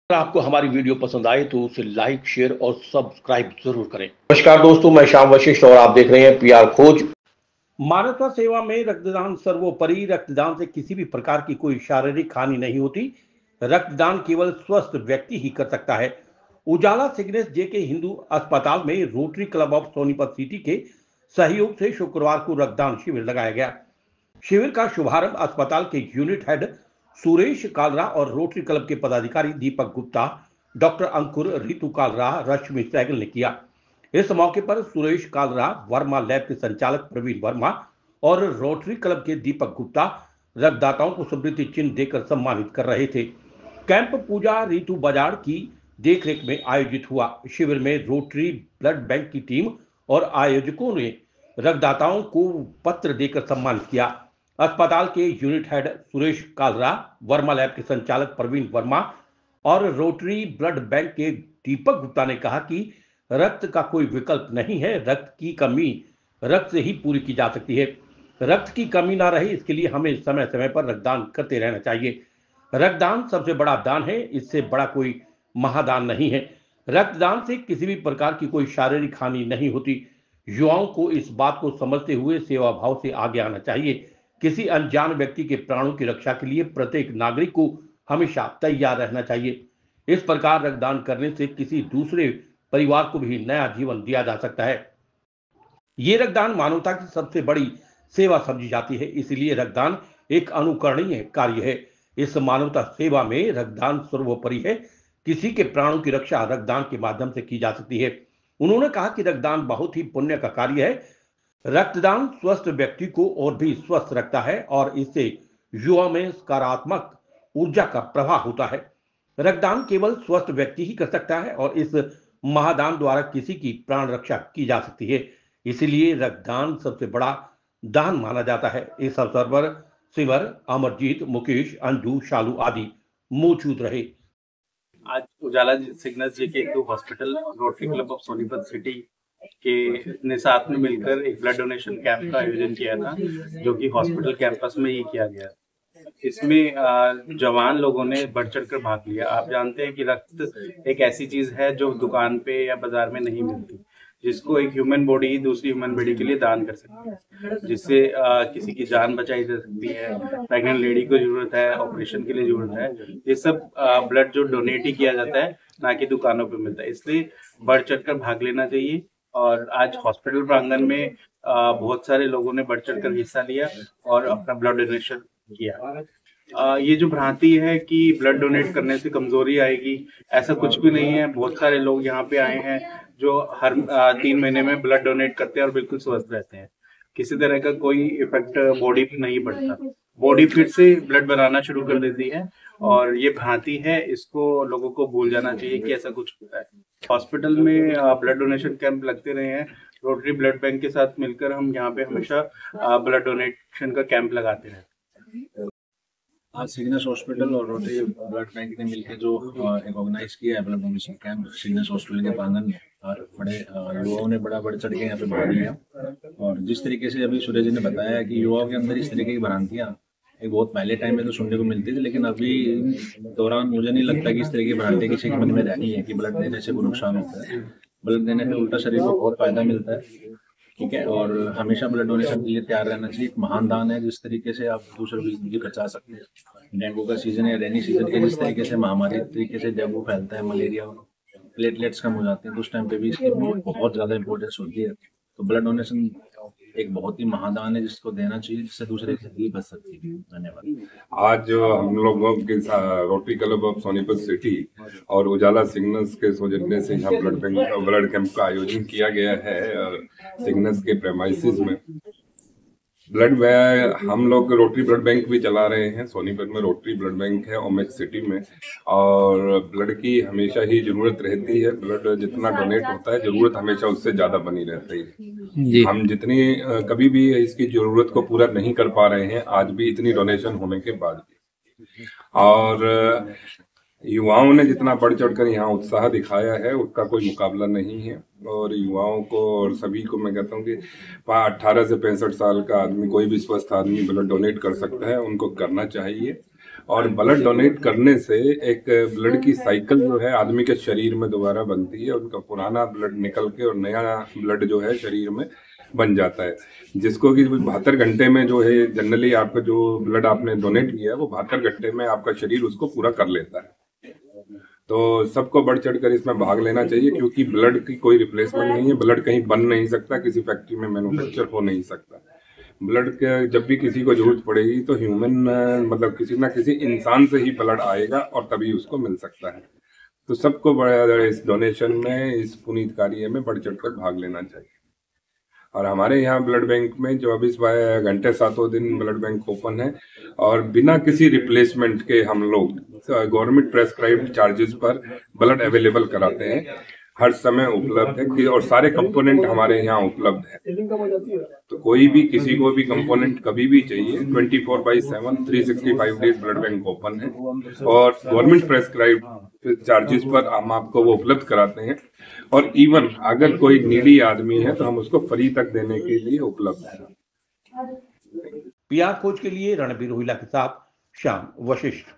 अगर आपको हमारी वीडियो पसंद आए तो उसे लाइक, शेयर और सब्सक्राइब जरूर करें। नमस्कार दोस्तों, मैं श्याम वशिष्ठ और आप देख रहे हैं पीआर खोज। मानवता सेवा में रक्तदान सर्वोपरि। रक्तदान से किसी भी प्रकार की कोई शारीरिक हानि नहीं होती। रक्तदान केवल स्वस्थ व्यक्ति ही कर सकता है। उजाला सिग्नेस जेके हिंदू अस्पताल में rotary club of Sonipat city के सहयोग से शुक्रवार को रक्तदान शिविर लगाया गया। शिविर का शुभारंभ अस्पताल के यूनिट हेड सुरेश कालरा और रोटरी क्लब के पदाधिकारी दीपक गुप्ता, डॉक्टर अंकुर, रितु कालरा, रश्मि सहगल ने किया। इस मौके पर सुरेश कालरा, वर्मा लैब के संचालक प्रवीण वर्मा और रोटरी क्लब के दीपक गुप्ता रक्तदाताओं को स्मृति चिन्ह देकर सम्मानित कर रहे थे। कैंप पूजा रितु बाजार की देखरेख में आयोजित हुआ। शिविर में रोटरी ब्लड बैंक की टीम और आयोजकों ने रक्तदाताओं को पत्र देकर सम्मानित किया। अस्पताल के unit head Suresh Kalra, Verma lab के संचालक प्रवीण वर्मा और रोटरी ब्लड बैंक के दीपक गुप्ता ने कहा कि रक्त का कोई विकल्प नहीं है। रक्त की कमी रक्त से ही पूरी की जा सकती है। रक्त की कमी ना रहे, इसके लिए हमें समय समय पर रक्तदान करते रहना चाहिए। रक्तदान सबसे बड़ा दान है, इससे बड़ा कोई महादान नहीं है। रक्तदान से किसी भी प्रकार की कोई शारीरिक हानि नहीं होती। युवाओं को इस बात को समझते हुए सेवा भाव से आगे आना चाहिए। किसी अनजान व्यक्ति के प्राणों की रक्षा के लिए प्रत्येक नागरिक को हमेशा तैयार रहना चाहिए। इस प्रकार रक्तदान करने से किसी दूसरे परिवार को भी नया जीवन दिया जा सकता है। ये रक्तदान मानवता की सबसे बड़ी सेवा समझी जाती है, इसलिए रक्तदान एक अनुकरणीय कार्य है। इस मानवता सेवा में रक्तदान सर्वोपरि है। किसी के प्राणों की रक्षा रक्तदान के माध्यम से की जा सकती है। उन्होंने कहा कि रक्तदान बहुत ही पुण्य का कार्य है। रक्तदान स्वस्थ व्यक्ति को और भी स्वस्थ रखता है और इससे युवा में सकारात्मक ऊर्जा का प्रवाह होता है। रक्तदान केवल स्वस्थ व्यक्ति ही कर सकता है और इस महादान द्वारा किसी की प्राण रक्षा की जा सकती है। इसलिए रक्तदान सबसे बड़ा दान माना जाता है। इस अवसर पर सिमर, अमरजीत, मुकेश, अंजू, शालू आदि मौजूद रहे। आज Ujala Cygnus JK hospital rotary club of Sonipat city के ने साथ में मिलकर एक ब्लड डोनेशन कैंप का आयोजन किया था, जो कि हॉस्पिटल कैंपस में ही किया गया। इसमें जवान लोगों ने बढ़ चढ़कर भाग लिया। आप जानते हैं कि रक्त एक ऐसी चीज है जो दुकान पे या बाजार में नहीं मिलती, जिसको एक ह्यूमन बॉडी दूसरी ह्यूमन बॉडी के लिए दान कर सकती है, जिससे किसी की जान बचाई जा सकती है। प्रेग्नेंट लेडी को जरूरत है, ऑपरेशन के लिए जरूरत है। ये सब ब्लड जो डोनेट ही किया जाता है, ना कि दुकानों पे मिलता है। इसलिए बढ़ चढ़कर भाग लेना चाहिए। और आज हॉस्पिटल प्रांगण में बहुत सारे लोगों ने बढ़ चढ़कर हिस्सा लिया और अपना ब्लड डोनेशन किया। ये जो भ्रांति है कि ब्लड डोनेट करने से कमजोरी आएगी, ऐसा कुछ भी नहीं है। बहुत सारे लोग यहाँ पे आए हैं जो हर 3 महीने में ब्लड डोनेट करते हैं और बिल्कुल स्वस्थ रहते हैं। किसी तरह का कोई इफेक्ट बॉडी पे नहीं पड़ता। बॉडी फिर से ब्लड बनाना शुरू कर देती है और ये भ्रांति है, इसको लोगों को भूल जाना चाहिए कि ऐसा कुछ होता है। हॉस्पिटल में ब्लड डोनेशन कैंप लगते रहे हैं। रोटरी ब्लड बैंक के साथ मिलकर हम यहाँ पे हमेशा ब्लड डोनेशन का कैंप लगाते हैं। आज सिग्नस हॉस्पिटल और रोटरी ब्लड बैंक ने मिलकर जो एक ऑर्गेनाइज किया है blood donation camp Cygnus hospital के प्रांगण में, और बड़े युवाओं ने बढ़ चढ़ के यहाँ पे भाग लिया। और जिस तरीके से अभी सूर्य जी ने बताया कि युवाओं के अंदर इस तरीके की भ्रांतियाँ एक बहुत पहले टाइम में तो सुनने को मिलती थी, लेकिन अभी दौरान मुझे नहीं लगता कि इस तरह की भ्रांति किसी के मन में रहनी है कि ब्लड देने से कोई नुकसान होता है। ब्लड देने से उल्टा शरीर को बहुत फायदा मिलता है, ठीक है। और हमेशा ब्लड डोनेशन के लिए तैयार रहना चाहिए। एक महान दान है जिस तरीके से आप दूसरों की जिंदगी बचा सकते हैं। डेंगू का सीजन है, रेनी सीजन के जिस तरीके से महामारी तरीके से डेंगू फैलता है, मलेरिया, प्लेटलेट्स कम हो जाते हैं, तो उस टाइम पे भी इसकी बहुत ज़्यादा इंपॉर्टेंस होती है। तो ब्लड डोनेशन एक बहुत ही महादान है जिसको देना चाहिए, जिससे दूसरे की जिंदगी बच सकती है। धन्यवाद। आज हम लोगों के rotary club of Sonipat city और उजाला सिग्नस के सौजन्य से यहाँ ब्लड कैंप का आयोजन किया गया है सिग्नस के प्रेमाइसिस में। ब्लड हम लोग रोटरी ब्लड बैंक भी चला रहे हैं। सोनीपत में रोटरी ब्लड बैंक है, ओमेक्स सिटी में। और ब्लड की हमेशा ही जरूरत रहती है। ब्लड जितना डोनेट होता है, जरूरत हमेशा उससे ज्यादा बनी रहती है। हम जितनी कभी भी इसकी जरूरत को पूरा नहीं कर पा रहे हैं, आज भी इतनी डोनेशन होने के बाद भी। और युवाओं ने जितना बढ़ चढ़कर यहाँ उत्साह दिखाया है, उसका कोई मुकाबला नहीं है। और युवाओं को और सभी को मैं कहता हूँ कि 18 से 65 साल का आदमी, कोई भी स्वस्थ आदमी ब्लड डोनेट कर सकता है, उनको करना चाहिए। और ब्लड डोनेट करने से एक ब्लड की साइकिल जो है आदमी के शरीर में दोबारा बनती है, उनका पुराना ब्लड निकल के और नया ब्लड जो है शरीर में बन जाता है, जिसको कि 72 घंटे में जो है जनरली आपका जो ब्लड आपने डोनेट किया है वो 72 घंटे में आपका शरीर उसको पूरा कर लेता है। तो सबको बढ़ चढ़ कर इसमें भाग लेना चाहिए, क्योंकि ब्लड की कोई रिप्लेसमेंट नहीं है, ब्लड कहीं बन नहीं सकता, किसी फैक्ट्री में मैन्युफैक्चर हो नहीं सकता। ब्लड के जब भी किसी को जरूरत पड़ेगी तो ह्यूमन मतलब किसी ना किसी इंसान से ही ब्लड आएगा और तभी उसको मिल सकता है। तो सबको इस डोनेशन में, इस पुनीत कार्य में बढ़ चढ़ कर भाग लेना चाहिए। और हमारे यहाँ ब्लड बैंक में 24 घंटे 7 दिन ब्लड बैंक ओपन है और बिना किसी रिप्लेसमेंट के हम लोग गवर्नमेंट प्रेस्क्राइब्ड चार्जेस पर ब्लड अवेलेबल कराते हैं, हर समय उपलब्ध है और सारे कंपोनेंट हमारे यहाँ उपलब्ध है। तो कोई भी किसी को भी कंपोनेंट कभी भी चाहिए 24/7 365 डेज ब्लड बैंक ओपन है और गवर्नमेंट प्रेस्क्राइब्ड चार्जेस पर हम आपको वो उपलब्ध कराते हैं। और इवन अगर कोई नीडी आदमी है तो हम उसको फ्री तक देने के लिए उपलब्ध है। पीआर खोज के लिए रणबीर रोहिला के साथ श्याम वशिष्ठ।